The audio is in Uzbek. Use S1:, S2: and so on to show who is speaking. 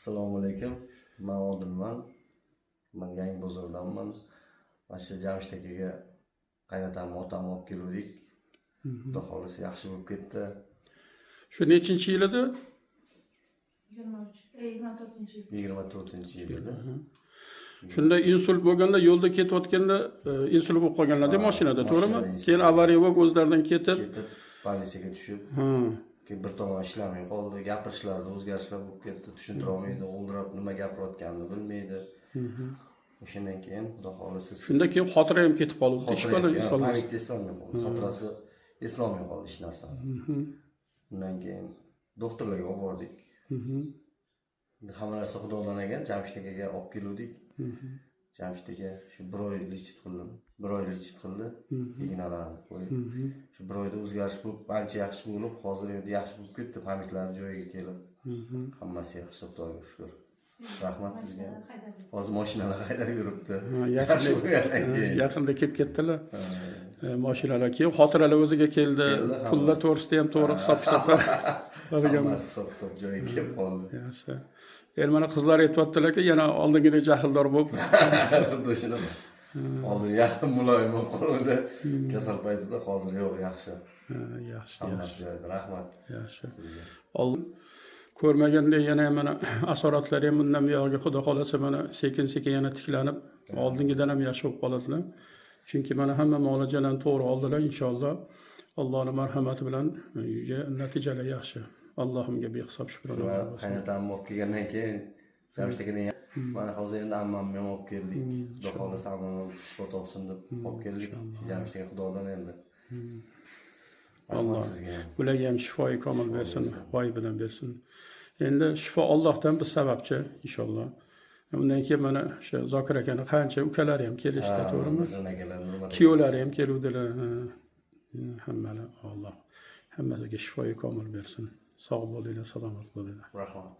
S1: Assalomu alaykum. Men Odilman. Men Yangi bozordanman. Mana shu Jamshid akaga qaynatamni otamni olib keldik. Xudo xolisi yaxshi bo'lib ketdi.
S2: Shu nechinchi yil edi?
S1: 24-yil edi.
S2: Shunda insult bo'lganda, yo'lda ketayotganda insult bo'lib qolganlar-da mashinada, to'g'rimi? Keyin avariya bo'lib o'zlaridan ketib,
S1: politsiyaga tushib, keyin bir tomon ishlamay qoldi. Gapirishlarda o'zgarishlar bo'lib ketdi. Tushuntira olmaydi, o'ldirib nima gapirayotganini bilmaydi. O'shandan keyin xudo xolisi
S2: shunda keyin xotira ham ketib qoldi.
S1: Panikda eslolmay qoldi. Xotirasi eslolmay qoldi hech narsani. Undan keyin doktorlarga olib bordik. Hamma narsa Xudodan ekan, Jamshid akaga olib keldik. Jamshid aka shu 1 oy lichit qildim. 1 oy lichit qildi. Ignalarni qo'yib. Shu 1 oyda o'zgarish bo'lib, ancha yaxshi bo'lib, hozir endi yaxshi bo'lib ketdi, pamiklari joyiga kelib. Hammasi yaxshi, Xudoga shukr. Rahmat sizga. Hozir mashinalar haydab yuribdi.
S2: Yaqinda kelib ketdilar. Mashinalar keyin xotiralar o'ziga keldi. Pullar to'g'risida ham to'g'ri hisob-kitoblar.
S1: Hammasi hisob-kitob joyiga kelib qoldi.
S2: Yaxshi. Mana qizlar aytayaptilar-ki, yana oldingidek jahldor bo'lib.
S1: Xuddi shunaqa. Oldin yaxshi muloyim bo'lib qoldi. Kasal paytida hozir yo'q, yaxshi.
S2: Yaxshi.
S1: Hammasi joyida. Rahmat.
S2: Yaxshi. Oldin ko'rmaganda yana mana asoratlari ham bundan buyog'iga xudo xolasa mana sekin-sekin yana tiklanib, oldingidan ham yaxshi bo'lib qoladilar. Chunki mana hamma muolajalarni to'g'ri oldilar inshaalloh. Allohning marhamati bilan natijalar yaxshi. Allohimga behisob shukronlar bo'lsin.
S1: Qaynatamni olib kelgandan keyin Jamshid akadan mana hozir endi ammamni ham olib keldik. Xudo xolasa ammam shifo topsin deb olib keldik. Jamshid aka Xudodan endi.
S2: Alloh ularga ham shifoyi komil bersin, g'oyibidan bersin. Endi shifo Allohdan, biz sababchi inshaalloh. Undan keyin mana o'sha Zokir akani qancha ukalari ham kelishdi, to'g'rimi? Kuyovlari ham keluvdilar. Hammalar Alloh hammasiga shifoyi komil bersin. Sog' bo'linglar, salomat bo'linglar.
S1: Rahmat.